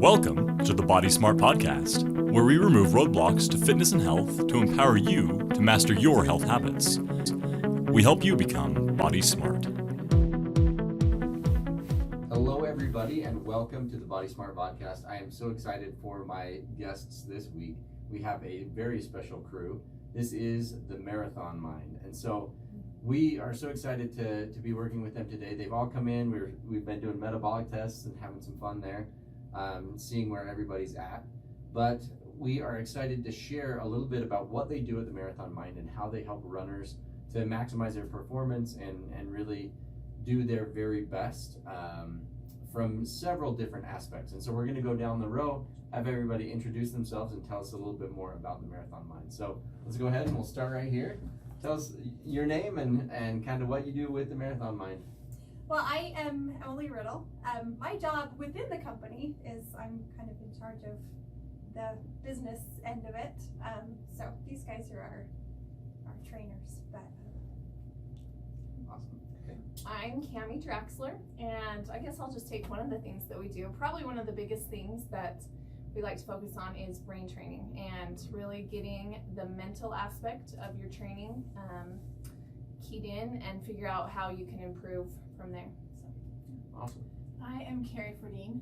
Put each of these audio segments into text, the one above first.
Welcome to the Body Smart Podcast, where we remove roadblocks to fitness and health to empower you to master your health habits. We help you become Body Smart. Hello, everybody, and welcome to the Body Smart Podcast. I am so excited for my guests this week. We have a very special crew. This is the Marathon Mind, and so we are so excited to be working with them today. They've all come in. We've been doing metabolic tests and having some fun there, seeing where everybody's at. But we are excited to share a little bit about what they do at the Marathon Mind and how they help runners to maximize their performance and really do their very best from several different aspects. And so we're going to go down the row, have everybody introduce themselves and tell us a little bit more about the Marathon Mind. So let's go ahead and we'll start right here. Tell us your name and kind of what you do with the Marathon Mind. Well, I am Emily Riddle. My job within the company is I'm kind of in charge of the business end of it. So these guys are our trainers. But Awesome. Okay. I'm Cammie Draxler, and I guess I'll just take one of the things that we do. Probably one of the biggest things that we like to focus on is brain training and really getting the mental aspect of your training keyed in and figure out how you can improve from there. So. Awesome. I am Carrie Fordine,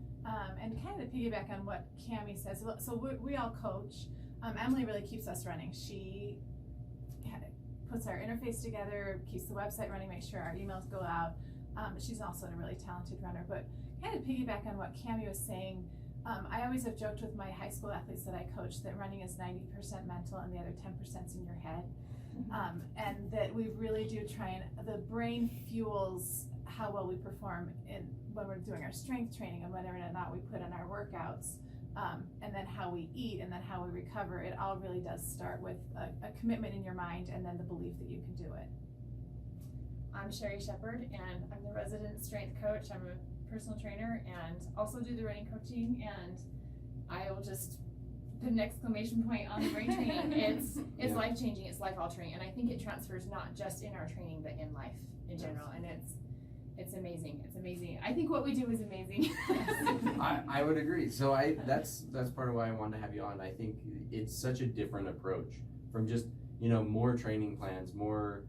and kind of to piggyback on what Cammie says, so we all coach. Emily really keeps us running. She puts our interface together, keeps the website running, makes sure our emails go out. She's also a really talented runner. But kind of piggyback on what Cammie was saying, I always have joked with my high school athletes that I coach that running is 90% mental and the other 10% is in your head. And that we really do try and the brain fuels how well we perform when we're doing our strength training and whether or not we put in our workouts, and then how we eat and then how we recover. It all really does start with a commitment in your mind and then the belief that you can do it. I'm Sherry Shepard, and I'm the resident strength coach. I'm a personal trainer and also do the running coaching, and I will just put an exclamation point on the brain training. It's life-changing, it's life-altering, and I think it transfers not just in our training but in life in general, and it's amazing. It's amazing. I think what we do is amazing. I would agree. So that's part of why I wanted to have you on. I think it's such a different approach from just, more training plans, more,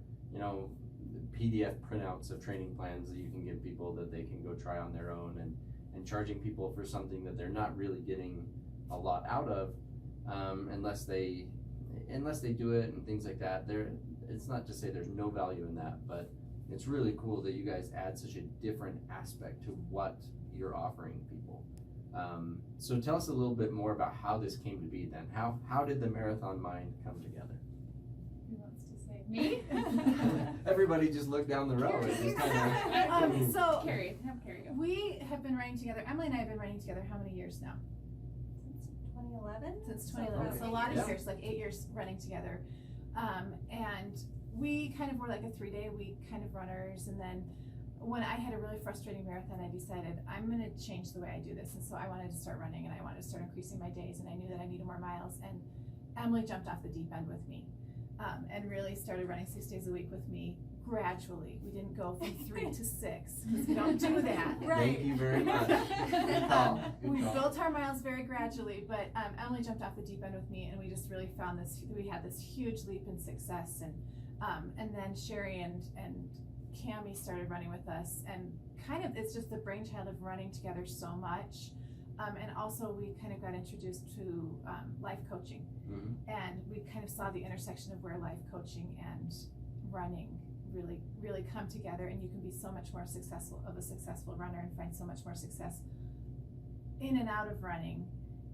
PDF printouts of training plans that you can give people that they can go try on their own, and charging people for something that they're not really getting a lot out of unless they do it and things like that. It's not to say there's no value in that, but it's really cool that you guys add such a different aspect to what you're offering people. So tell us a little bit more about how this came to be then. How did the Marathon Mind come together? Who wants to say? Me? Everybody just look down the row. It's just kind of So Carrie. Have Carrie go. we have been running together. Emily and I have been running together how many years now? since 2011. Since 2011. So a lot of Yeah. years, like 8 years running together. And we kind of were like a 3-day-a-week kind of runners. And then when I had a really frustrating marathon, I decided I'm going to change the way I do this. And so I wanted to start running and I wanted to start increasing my days. And I knew that I needed more miles. And Emily jumped off the deep end with me and really started running 6 days a week with me gradually. We didn't go from 3 to 6 because we don't do that. Right. Thank you very much. Good call. We Good call. built our miles very gradually, but Emily jumped off the deep end with me, and we just really found we had this huge leap in success, and then Sherry and Cammie started running with us, and kind of it's just the brainchild of running together so much, and also we kind of got introduced to life coaching, and we kind of saw the intersection of where life coaching and running really come together, and you can be so much more successful runner and find so much more success in and out of running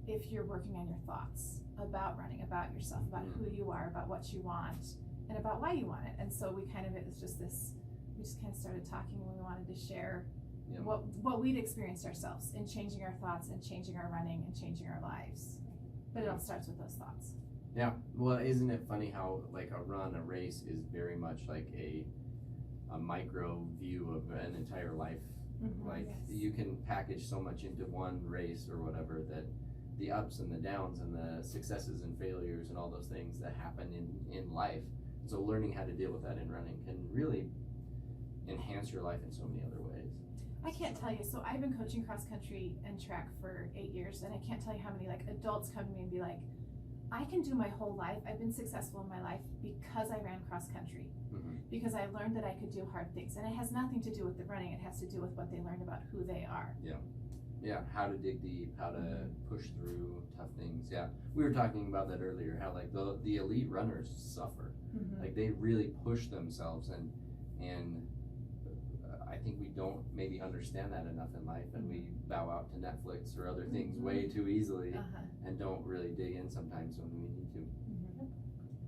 if you're working on your thoughts about running, about yourself, about who you are, about what you want, and about why you want it. And so we just kind of started talking, and we wanted to share what we'd experienced ourselves in changing our thoughts and changing our running and changing our lives. But it all starts with those thoughts. Yeah, well, isn't it funny how like a race is very much like a micro view of an entire life. Like Yes. you can package so much into one race or whatever, that the ups and the downs and the successes and failures and all those things that happen in life. So learning how to deal with that in running can really enhance your life in so many other ways. I can't tell you. So I've been coaching cross country and track for 8 years, and I can't tell you how many like adults come to me and be like, I can do my whole life. I've been successful in my life because I ran cross country, because I learned that I could do hard things, and it has nothing to do with the running. It has to do with what they learned about who they are. Yeah, how to dig deep, how to push through tough things. Yeah, we were talking about that earlier, how like the elite runners suffer. Like they really push themselves, and I think we don't maybe understand that enough in life, and we bow out to Netflix or other things way too easily, and don't really dig in sometimes when we need to.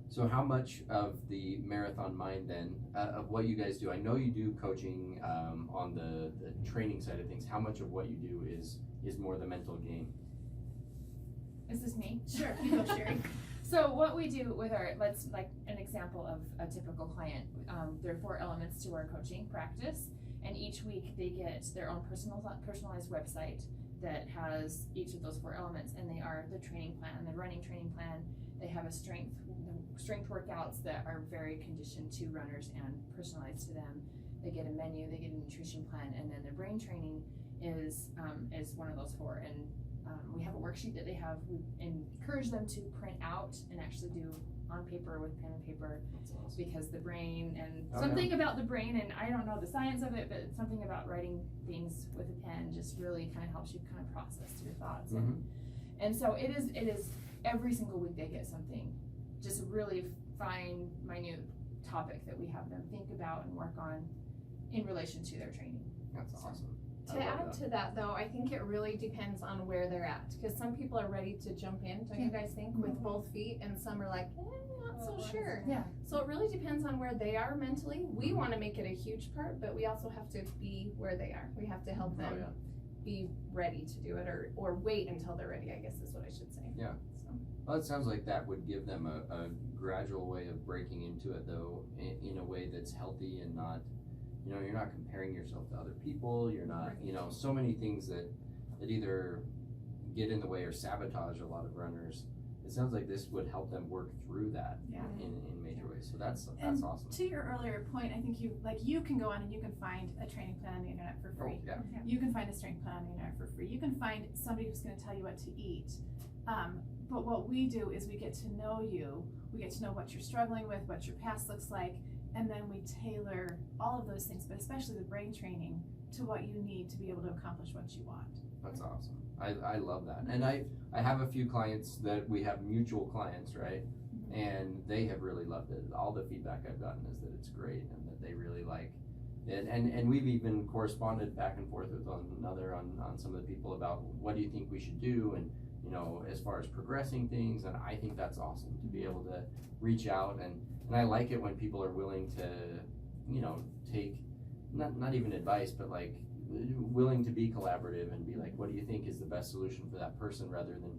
So how much of the marathon mind then, of what you guys do, I know you do coaching on the training side of things, how much of what you do is more the mental game? Is this me? Sure, you go, Sherry. So what we do with let's like an example of a typical client. There are 4 elements to our coaching practice, and each week they get their own personalized website that has each of those 4 elements, and they are the training plan, the running training plan. They have a strength workouts that are very conditioned to runners and personalized to them. They get a menu, they get a nutrition plan, and then their brain training is one of those 4. And we have a worksheet that they have. We encourage them to print out and actually do on paper with pen and paper. That's awesome. Because the brain and something about the brain, and I don't know the science of it, but something about writing things with a pen just really kind of helps you kind of process your thoughts. And so it is every single week they get something, just really fine, minute topic that we have them think about and work on in relation to their training. That's awesome. I To love add that. to that though, I think it really depends on where they're at, because some people are ready to jump in, don't you guys think, with both feet, and some are like, not so sure. Yeah. So it really depends on where they are mentally. We want to make it a huge part, but we also have to be where they are. We have to help them be ready to do it, or wait until they're ready, I guess is what I should say. Yeah. So. Well, it sounds like that would give them a gradual way of breaking into it, though, in a way that's healthy and not, you're not comparing yourself to other people. You're not, so many things that either get in the way or sabotage a lot of runners. It sounds like this would help them work through that in major ways. So that's awesome. To your earlier point, I think you can go on and you can find a training plan on the internet for free. Oh, yeah. You can find a strength plan on the internet for free. You can find somebody who's going to tell you what to eat. But what we do is we get to know you. We get to know what you're struggling with, what your past looks like, and then we tailor all of those things, but especially the brain training, to what you need to be able to accomplish what you want. That's awesome. I love that. And I have a few clients that we have mutual clients, right? And they have really loved it. All the feedback I've gotten is that it's great and that they really like it. And we've even corresponded back and forth with one another on some of the people about what do you think we should do, and as far as progressing things. And I think that's awesome to be able to reach out, and I like it when people are willing to take not even advice, but like willing to be collaborative and be like, what do you think is the best solution for that person, rather than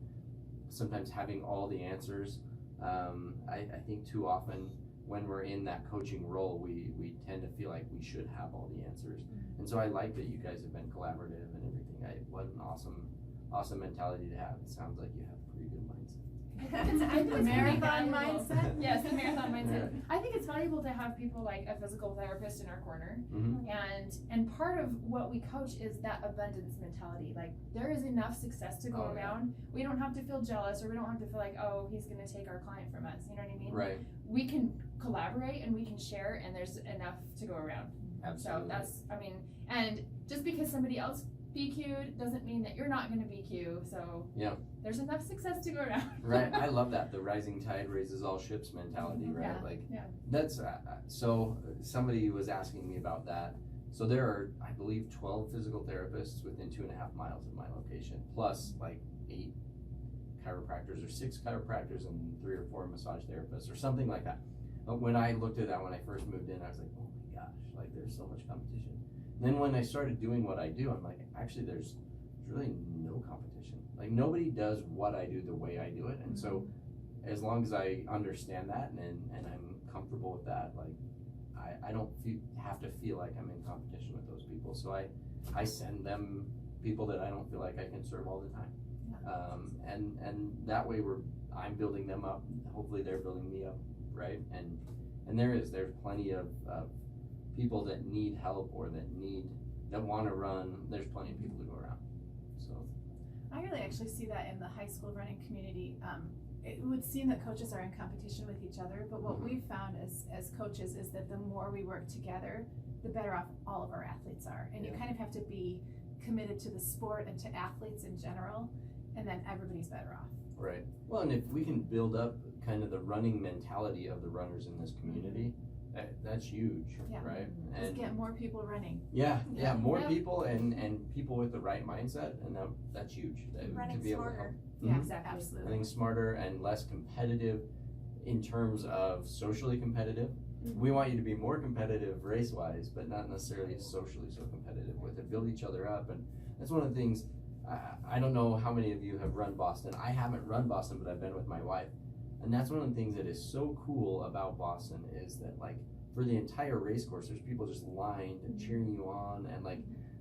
sometimes having all the answers. I think too often when we're in that coaching role, we tend to feel like we should have all the answers. And so I like that you guys have been collaborative and everything. What an awesome mentality to have. It sounds like you have a pretty good mindset. I think it's Marathon really valuable. mindset? Yes, the marathon mindset. I think it's valuable to have people like a physical therapist in our corner. And part of what we coach is that abundance mentality. Like, there is enough success to go around. We don't have to feel jealous, or we don't have to feel like, oh, he's going to take our client from us. You know what I mean? Right. We can collaborate and we can share, and there's enough to go around. Absolutely. So and just because somebody else BQ'd doesn't mean that you're not going to BQ. So there's enough success to go around. Right. I love that. The rising tide raises all ships mentality, right? That's so somebody was asking me about that. So there are, I believe, 12 physical therapists within 2.5 miles of my location, plus like 8 chiropractors or 6 chiropractors and 3 or 4 massage therapists or something like that. But when I looked at that when I first moved in, I was like, oh my gosh, like there's so much competition. And then when I started doing what I do, I'm like, actually there's really no competition. Like nobody does what I do the way I do it. And so as long as I understand that and I'm comfortable with that, like I don't have to feel like I'm in competition with those people. So I send them people that I don't feel like I can serve all the time. And that way I'm building them up. Hopefully they're building me up, right? And there's plenty of people that need help or that need that want to run, there's plenty of people to go around. So I really actually see that in the high school running community. It would seem that coaches are in competition with each other, but what we've found as coaches is that the more we work together, the better off all of our athletes are. And you kind of have to be committed to the sport and to athletes in general, and then everybody's better off. Right. Well, and if we can build up kind of the running mentality of the runners in this community, that's huge, right? Just And get more people running. more people and people with the right mindset, and that's huge. Running to be able to smarter. help. Yeah, Mhm. exactly. Absolutely. Running smarter and less competitive in terms of socially competitive. We want you to be more competitive race-wise, but not necessarily socially so competitive with it. Build each other up, and that's one of the things. I don't know how many of you have run Boston. I haven't run Boston, but I've been with my wife. And that's one of the things that is so cool about Boston is that, like, for the entire race course, there's people just lined and cheering you on, and like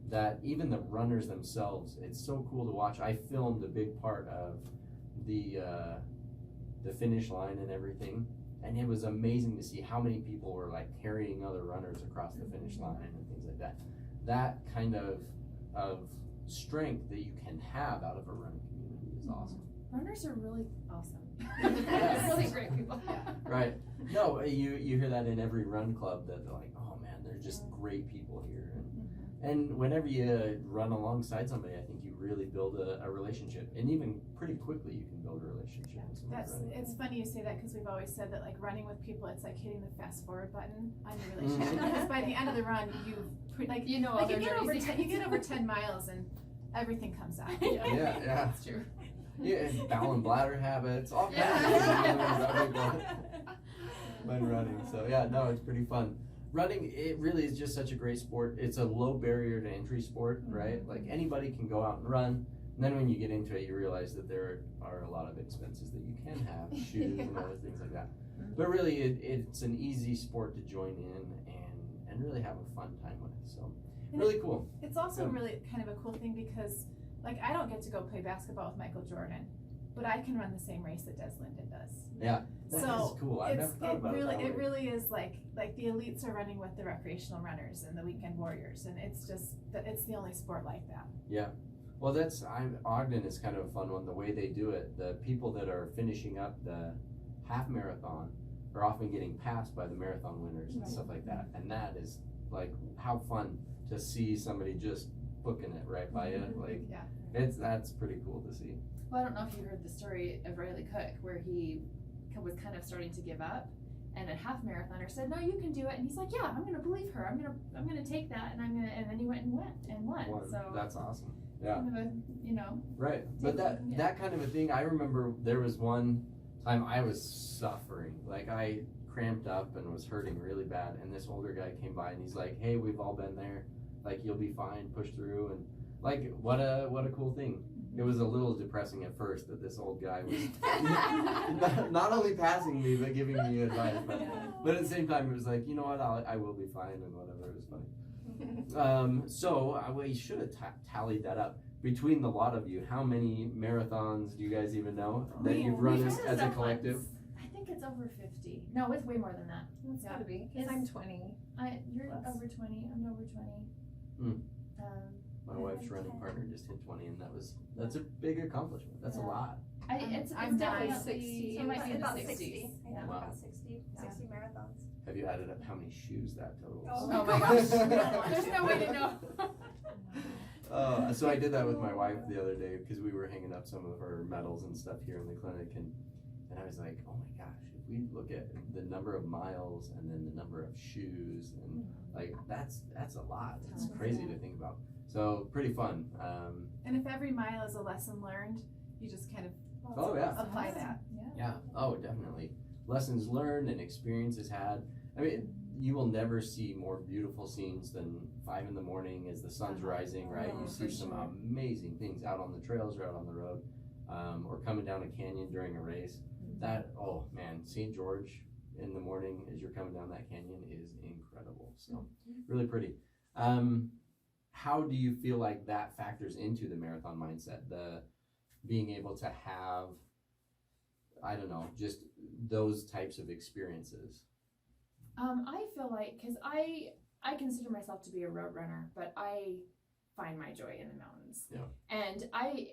that, even the runners themselves, it's so cool to watch. I filmed a big part of the finish line and everything, and it was amazing to see how many people were like carrying other runners across the finish line and things like that. That kind of strength that you can have out of a running community is awesome. Runners are really awesome. Yeah. Really great people. Right. No, you hear that in every run club that they're like, oh man, they're just great people here. And whenever you run alongside somebody, I think you really build a relationship. And even pretty quickly, you can build a relationship with somebody. It's funny you say that, because we've always said that, like, running with people, it's like hitting the fast forward button on your relationship. Because by the end of the run, you get over 10 miles and everything comes out. Yeah. That's true. Yeah, and bowel and bladder habits, all kinds of things when running. So yeah, no, it's pretty fun. Running, it really is just such a great sport. It's a low barrier to entry sport, right? Like anybody can go out and run. And then when you get into it, you realize that there are a lot of expenses that you can have, shoes and other things like that. But really, it's an easy sport to join in and really have a fun time with. So really cool. It's also really kind of a cool thing because, like, I don't get to go play basketball with Michael Jordan, but I can run the same race that Des Linden does. Yeah, that is cool. I've never thought about it that way. It really is like the elites are running with the recreational runners and the weekend warriors, and it's the only sport like that. Yeah. Well, Ogden is kind of a fun one. The way they do it, the people that are finishing up the half marathon are often getting passed by the marathon winners and stuff like that. And that is like how fun to see somebody just booking it right by you. Like, that's pretty cool to see. Well, I don't know if you heard the story of Riley Cook, where he was kind of starting to give up, and a half marathoner said, "No, you can do it." And he's like, "Yeah, I'm going to believe her. I'm going to take that, and then he went and won. So that's awesome. Yeah. Kind of a, Right. But that kind of a thing, I remember there was one time I was suffering. Like, I cramped up and was hurting really bad, and this older guy came by and he's like, "Hey, we've all been there. Like, you'll be fine. Push through." And like, what a cool thing. It was a little depressing at first that this old guy was not only passing me but giving me advice, but at the same time it was like, you know what, I will be fine and whatever. It was funny. So we should have tallied that up between the lot of you. How many marathons do you guys even know that you've run as a collective? I think it's over 50. No, it's way more than that. It's gotta be, because I'm 20. You're Plus. over 20. I'm over 20. My wife's running partner just hit 20, and that's a big accomplishment. That's a lot. It's I'm definitely 60. It might be in the about 60s. 60. Yeah, Wow. about 60 marathons. Have you added up how many shoes that totals? Oh my gosh. There's no way to know. So I did that with my wife the other day because we were hanging up some of her medals and stuff here in the clinic, and I was like, oh my gosh, if we look at the number of miles and then the number of shoes, and like that's a lot. It's crazy to think about. So pretty fun. And if every mile is a lesson learned, you just kind of apply that. Yeah. Oh, definitely. Lessons learned and experiences had. I mean, you will never see more beautiful scenes than 5 a.m. as the sun's rising, right? You see some amazing things out on the trails or out on the road, or coming down a canyon during a race. That, oh man, St. George in the morning as you're coming down that canyon is incredible. So really pretty. How do you feel like that factors into the marathon mindset? The being able to have, I don't know, just those types of experiences. I feel like, because I I consider myself to be a road runner, but I find my joy in the mountains. Yeah. And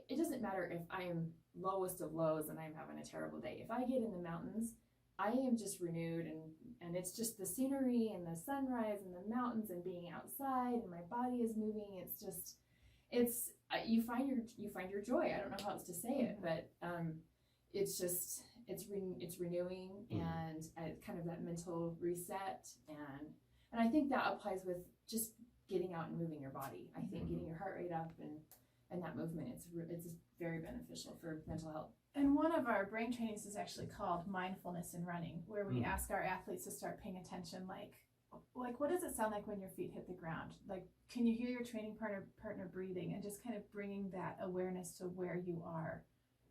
it doesn't matter if I'm lowest of lows and I'm having a terrible day. If I get in the mountains, I am just renewed, and it's just the scenery and the sunrise and the mountains and being outside and my body is moving. You find your joy. I don't know how else to say it, but it's renewing and kind of that mental reset, and I think that applies with just getting out and moving your body. I think getting your heart rate up and that movement, it's very beneficial for mental health. And one of our brain trainings is actually called mindfulness in running, where we ask our athletes to start paying attention, like what does it sound like when your feet hit the ground? Like, can you hear your training partner breathing, and just kind of bringing that awareness to where you are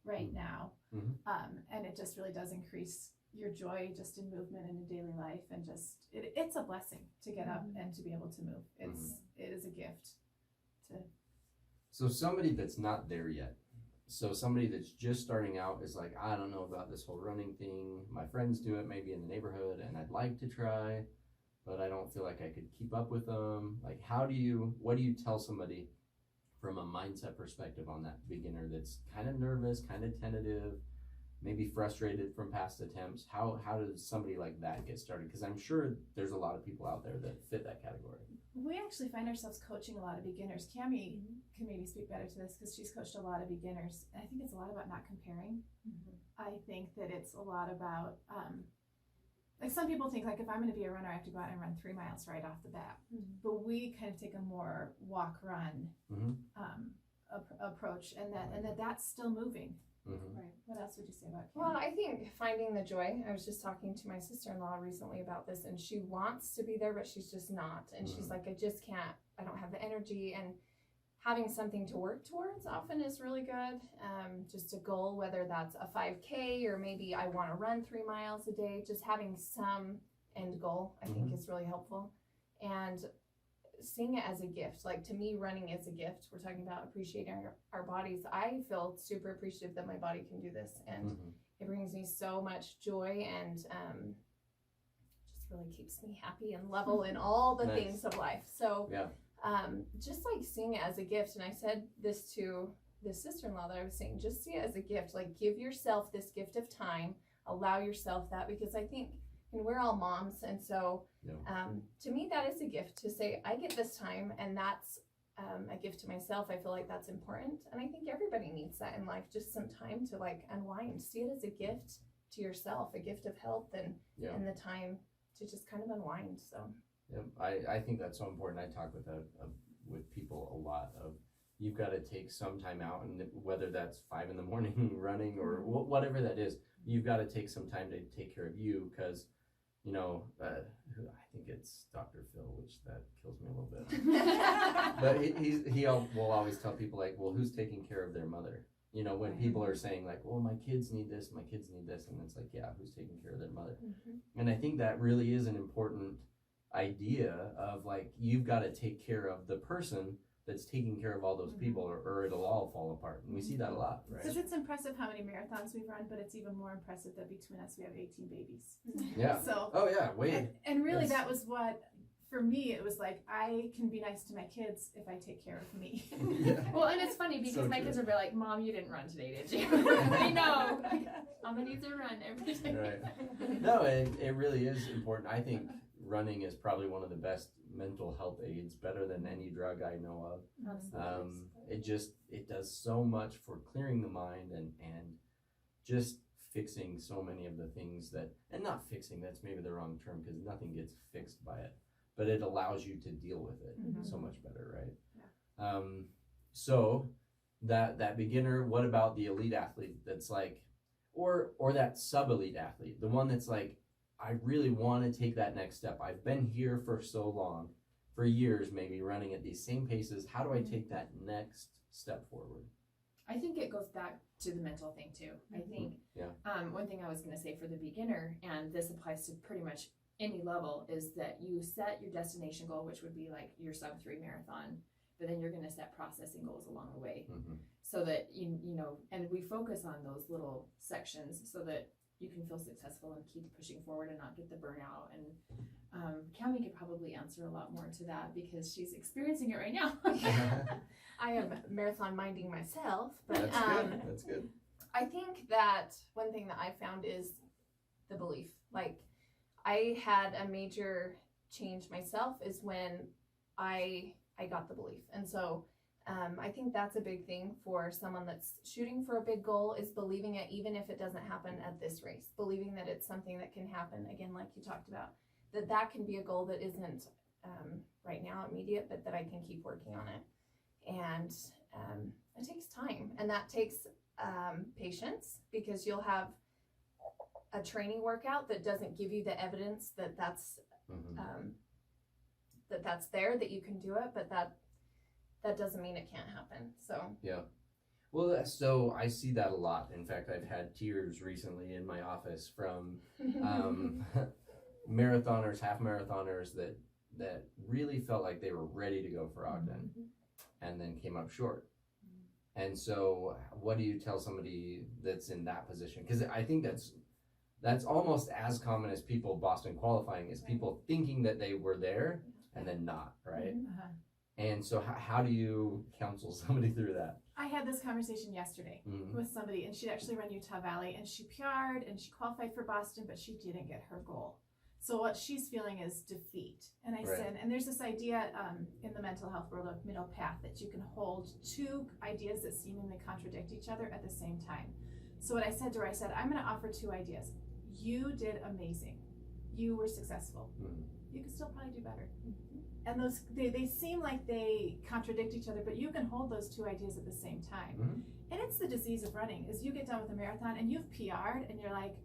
right now. And it just really does increase your joy just in movement and in daily life, and just it's a blessing to get up and to be able to move. It is a gift to. So somebody that's not there yet, so somebody that's just starting out is like, I don't know about this whole running thing. My friends do it maybe in the neighborhood, and I'd like to try, but I don't feel like I could keep up with them. Like, what do you tell somebody from a mindset perspective on that beginner that's kind of nervous, kind of tentative, maybe frustrated from past attempts? How does somebody like that get started? Because I'm sure there's a lot of people out there that fit that category. We actually find ourselves coaching a lot of beginners. Cami can maybe speak better to this because she's coached a lot of beginners. I think it's a lot about not comparing. I think that it's a lot about, like some people think like if I'm going to be a runner, I have to go out and run 3 miles right off the bat. But we kind of take a more walk-run approach, and that's still moving. Right. What else would you say about Cami? Well, I think finding the joy. I was just talking to my sister-in-law recently about this, and she wants to be there, but she's just not. And she's like, I just can't. I don't have the energy. And having something to work towards often is really good. Just a goal, whether that's a 5K or maybe I want to run 3 miles a day. Just having some end goal, I think, is really helpful. And seeing it as a gift. Like, to me, running is a gift. We're talking about appreciating our bodies. I feel super appreciative that my body can do this, and it brings me so much joy, and just really keeps me happy and level in all the things of life. So just like seeing it as a gift. And I said this to the sister-in-law that I was saying, just see it as a gift. Like, give yourself this gift of time, allow yourself that, because I think, and we're all moms, and so to me that is a gift to say I get this time, and that's a gift to myself. I feel like that's important, and I think everybody needs that in life, just some time to like unwind. See it as a gift to yourself, a gift of health and the time to just kind of unwind. So I think that's so important. I talk with people a lot of, you've got to take some time out, and whether that's 5 a.m. running or whatever that is, you've got to take some time to take care of you, because I think it's Dr. Phil, which that kills me a little bit. But he will always tell people like, well, who's taking care of their mother? When people are saying like, well, my kids need this, and it's like, yeah, who's taking care of their mother? And I think that really is an important idea of like, you've got to take care of the person that's taking care of all those people, or it'll all fall apart. And we see that a lot, right? Because it's impressive how many marathons we've run, but it's even more impressive that between us we have 18 babies. Yeah. So. Oh yeah, wait. And really, that was what, for me, it was like, I can be nice to my kids if I take care of me. Well, and it's funny because my kids will be like, Mom, you didn't run today, did you? I know. Mama needs a run every day. Right. No, it really is important. I think running is probably one of the best mental health aids, better than any drug I know of. It does so much for clearing the mind and just fixing so many of the things that, and not fixing, that's maybe the wrong term, because nothing gets fixed by it, but it allows you to deal with it so much better, right? Yeah. So that beginner, what about the elite athlete that's like, or that sub-elite athlete, the one that's like, I really want to take that next step. I've been here for so long, for years maybe, running at these same paces. How do I take that next step forward? I think it goes back to the mental thing too. I think one thing I was going to say for the beginner, and this applies to pretty much any level, is that you set your destination goal, which would be like your sub-3 marathon, but then you're going to set processing goals along the way, so that you know, and we focus on those little sections so that you can feel successful and keep pushing forward and not get the burnout. And Cami could probably answer a lot more to that because she's experiencing it right now. I am marathon minding myself, but That's good. That's good. I think that one thing that I found is the belief. Like, I had a major change myself is when I got the belief. And so I think that's a big thing for someone that's shooting for a big goal, is believing it even if it doesn't happen at this race, believing that it's something that can happen, again, like you talked about, that can be a goal that isn't right now immediate, but that I can keep working on it. And it takes time, and that takes patience, because you'll have a training workout that doesn't give you the evidence that that's there, that you can do it, but that doesn't mean it can't happen. So yeah. Well, so I see that a lot. In fact, I've had tears recently in my office from marathoners, half marathoners that really felt like they were ready to go for Ogden and then came up short. And so what do you tell somebody that's in that position? Because I think that's almost as common as people Boston qualifying, is people thinking that they were there and then not, right? And so how do you counsel somebody through that? I had this conversation yesterday with somebody, and she'd actually run Utah Valley, and she PR'd and she qualified for Boston, but she didn't get her goal. So what she's feeling is defeat. And I said, and there's this idea in the mental health world of middle path, that you can hold two ideas that seemingly contradict each other at the same time. So what I said to her, I said, I'm going to offer two ideas. You did amazing. You were successful. You could still probably do better. And those, they seem like they contradict each other, but you can hold those two ideas at the same time. And it's the disease of running, is you get done with a marathon and you've PR'd and you're like,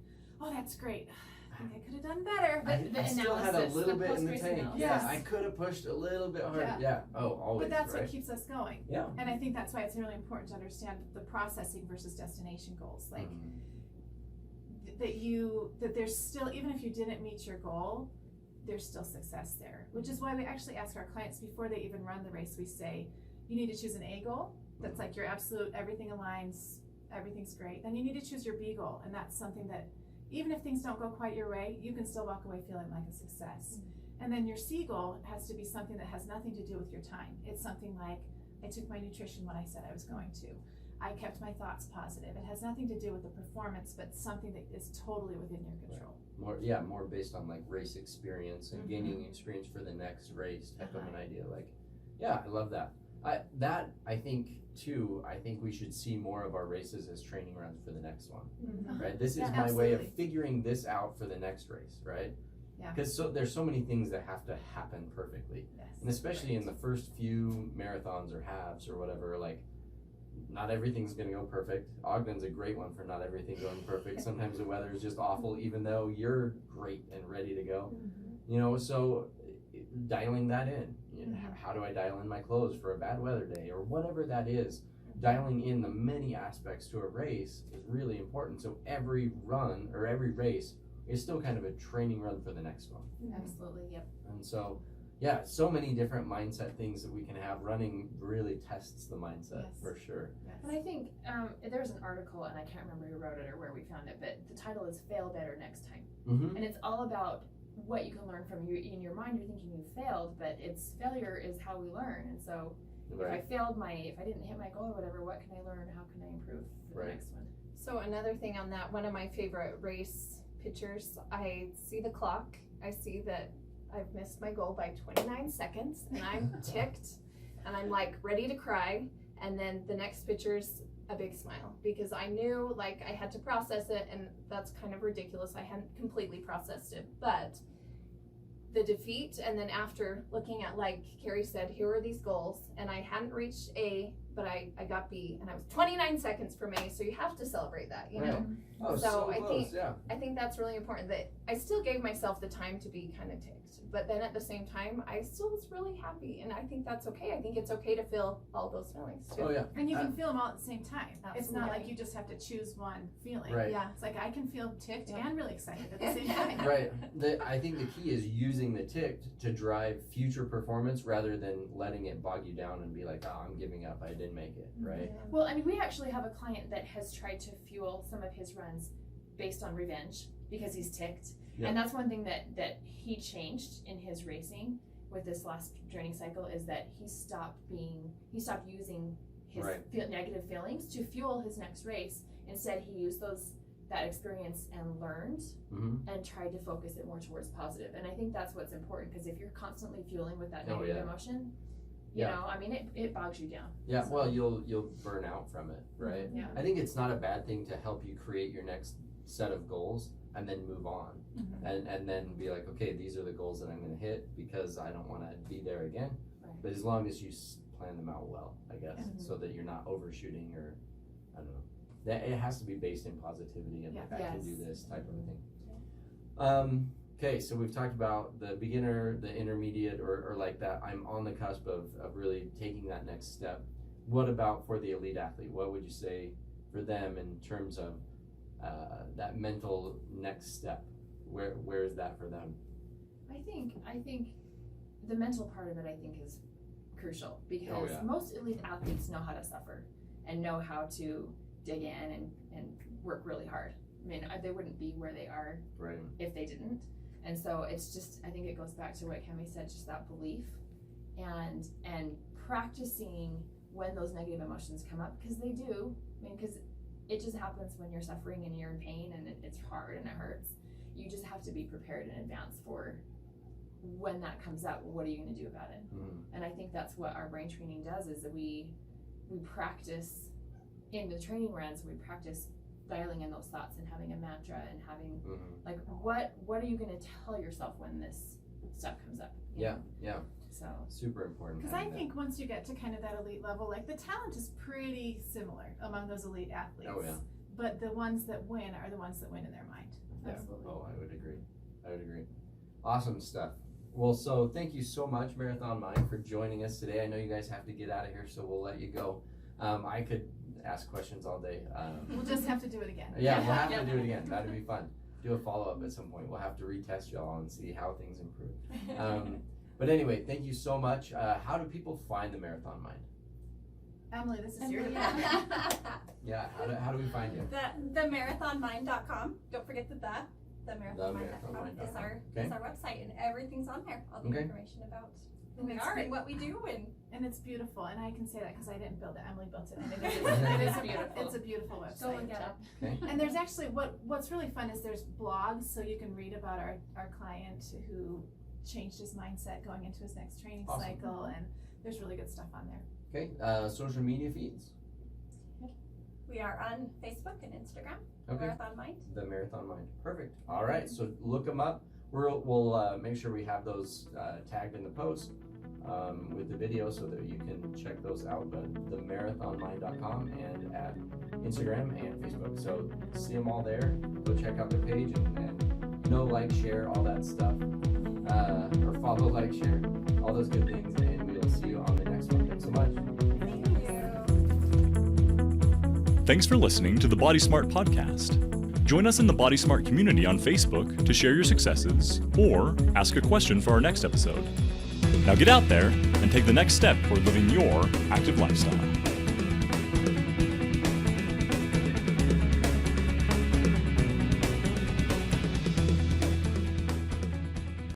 oh, that's great. I think I could have done better. I still had a little bit in the tank. Analysis. Yeah, I could have pushed a little bit harder. Yeah. Oh, always. But that's right? what keeps us going. Yeah. And I think that's why it's really important to understand the processing versus destination goals. Like that there's still, even if you didn't meet your goal, there's still success there. Which is why we actually ask our clients before they even run the race, we say, you need to choose an A goal. That's like your absolute, everything aligns, everything's great. Then you need to choose your B goal. And that's something that, even if things don't go quite your way, you can still walk away feeling like a success. And then your C goal has to be something that has nothing to do with your time. It's something like, I took my nutrition when I said I was going to. I kept my thoughts positive. It has nothing to do with the performance, but something that is totally within your control. More based on like race experience and gaining experience for the next race type of an idea. Like, yeah, I love that. I think too, I think we should see more of our races as training runs for the next one, right? This is my way of figuring this out for the next race, right? Yeah. Because there's so many things that have to happen perfectly. Yes. And especially in the first few marathons or halves or whatever, like, not everything's going to go perfect. Ogden's a great one for not everything going perfect. Sometimes the weather is just awful, even though you're great and ready to go. You know, so dialing that in. You know, how do I dial in my clothes for a bad weather day or whatever that is? Dialing in the many aspects to a race is really important. So every run or every race is still kind of a training run for the next one. Absolutely, yep. And so, yeah, so many different mindset things that we can have. Running really tests the mindset for sure. But I think there's an article, and I can't remember who wrote it or where we found it, but the title is "Fail Better Next Time," and it's all about what you can learn from you. In your mind, you're thinking you failed, but failure is how we learn. And so, if I didn't hit my goal or whatever, what can I learn? How can I improve for the next one? So another thing on that, one of my favorite race pictures, I see the clock. I see that I've missed my goal by 29 seconds, and I'm ticked, and I'm like ready to cry. And then the next picture's a big smile, because I knew like I had to process it, and that's kind of ridiculous. I hadn't completely processed it, but the defeat, and then after looking at, like Carrie said, here are these goals, and I hadn't reached A, but I got B, and I was 29 seconds from A, so you have to celebrate that, you know? Oh, so close, I think that's really important, that I still gave myself the time to be kind of ticked, but then at the same time, I still was really happy, and I think that's okay. I think it's okay to feel all those feelings too. Oh yeah. And you can feel them all at the same time. Absolutely. It's not like you just have to choose one feeling. Right. Yeah. It's like I can feel ticked and really excited at the same time. Right. I think the key is using the ticked to drive future performance rather than letting it bog you down and be like, oh, I'm giving up, I didn't make it, right? Well, I mean, we actually have a client that has tried to fuel some of his runs based on revenge because he's ticked. Yeah. And that's one thing that he changed in his racing with this last training cycle, is that he stopped using his Right. negative feelings to fuel his next race. Instead, he used that experience and learned Mm-hmm. and tried to focus it more towards positive. And I think that's what's important, because if you're constantly fueling with that Oh, negative yeah. emotion, you Yeah. know, I mean, it bogs you down. Yeah, So- well, you'll burn out from it, right? Yeah. I think it's not a bad thing to help you create your next set of goals and then move on, and then be like, okay, these are the goals that I'm going to hit because I don't want to be there again. Right. But as long as you plan them out well, I guess, Mhm. so that you're not overshooting, or I don't know. That it has to be based in positivity and like, I can do Yes. this type of a thing. Okay, so we've talked about the beginner, the intermediate, or like that I'm on the cusp of really taking that next step. What about for the elite athlete? What would you say for them in terms of that mental next step? Where is that for them? I think the mental part of it, I think, is crucial, because Oh, yeah. most elite athletes know how to suffer and know how to dig in and work really hard. I mean, they wouldn't be where they are Right. if they didn't. And so it's just, I think it goes back to what Kemi said, just that belief and practicing when those negative emotions come up, because they do. I mean, because it just happens when you're suffering and you're in pain and it's hard and it hurts. You just have to be prepared in advance for when that comes up. What are you going to do about it? And I think that's what our brain training does, is that we practice in the training runs. We practice dialing in those thoughts and having a mantra and having like, what are you going to tell yourself when this stuff comes up? you Yeah, know? yeah. So Super important. Because I having that. think once you get to kind of that elite level, like the talent is pretty similar among those elite athletes. Oh, yeah. But the ones that win are the ones that win in their mind. Yeah. Absolutely. Oh, I would agree. Awesome stuff. Well, so thank you so much, Marathon Mind, for joining us today. I know you guys have to get out of here, so we'll let you go. I could ask questions all day. We'll just have to do it again. Yeah, we'll have to do it again. That'd be fun. Do a follow-up at some point. We'll have to retest y'all and see how things improve. But anyway, thank you so much. How do people find the Marathon Mind? Emily, this is your Yeah, how do we find you? themarathonmind.com. Don't forget themarathonmind.com is our website, and everything's on there. All the Okay. information about who we are and what we do, And it's beautiful, and I can say that because I didn't build it. Emily built it, and it is beautiful. It's a beautiful website. So look at it. Okay. And there's actually what's really fun is there's blogs, so you can read about our client who changed his mindset going into his next training Awesome. cycle, and there's really good stuff on there. Okay. Social media feeds. we are on Facebook and Instagram. Okay. Marathon Mind. The Marathon Mind. Perfect. All right. So look them up. We'll make sure we have those tagged in the post with the video so that you can check those out. But themarathonmind.com and at Instagram and Facebook. So see them all there. Go check out the page and know, like, share, all that stuff. Or follow, like, share, all those good things. And we will see you on the next one. Thanks so much. Thank you. Thanks for listening to the Body Smart podcast. Join us in the Body Smart community on Facebook to share your successes or ask a question for our next episode. Now get out there and take the next step toward living your active lifestyle.